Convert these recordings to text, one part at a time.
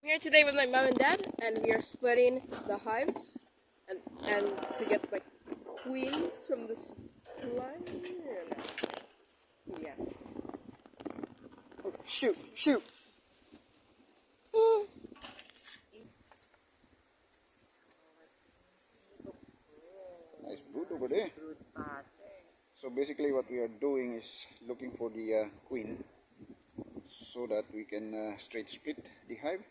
I'm here today with my mom and dad, and we are splitting the hives, and to get like queens from the supply. Yeah. Oh, shoot! Shoot! Nice brood over there. So basically what we are doing is looking for the queen so that we can straight split the hive.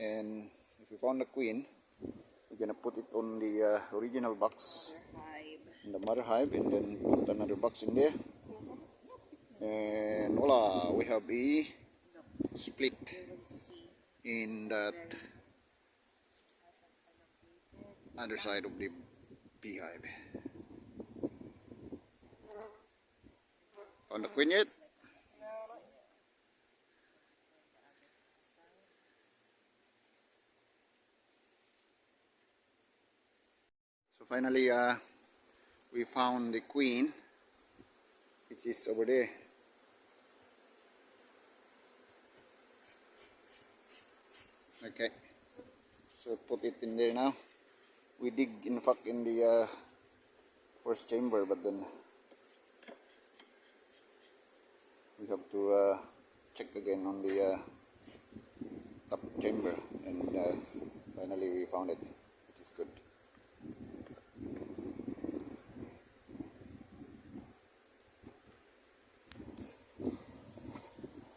And if we found the queen, we're gonna put it on the original box in the mother hive, and then put another box in there. And voila, we have a split in that other side of the beehive. Found the queen yet? So finally we found the queen, which is over there. Okay, so put it in there now. We dig in fact in the first chamber, but then we have to check again on the top chamber, and finally we found it, which is good.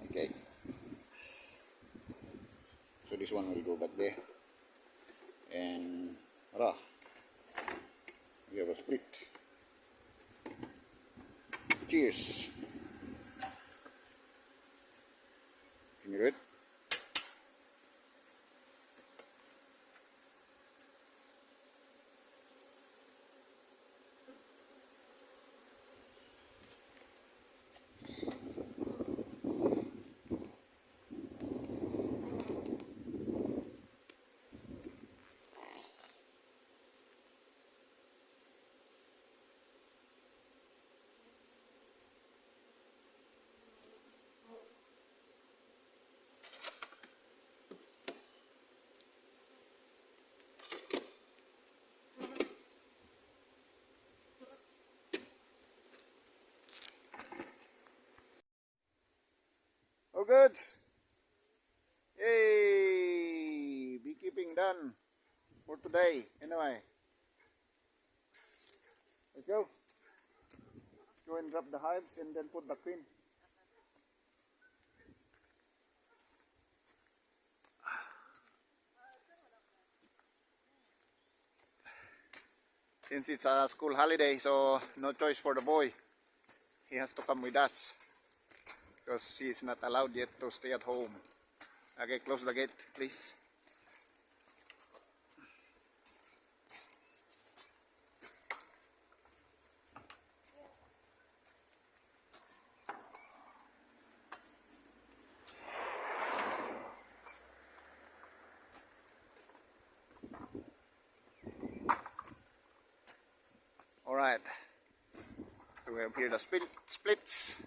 Okay, so this one will go back there, and hurrah, we have a split. Cheers. Can you read? Oh, good. Yay! Beekeeping done for today. Anyway, let's go. Let's go and drop the hives and then put the queen. Since it's a school holiday, so no choice for the boy. He has to come with us because he is not allowed yet to stay at home. Okay, close the gate, please. Alright, so we have here the splits.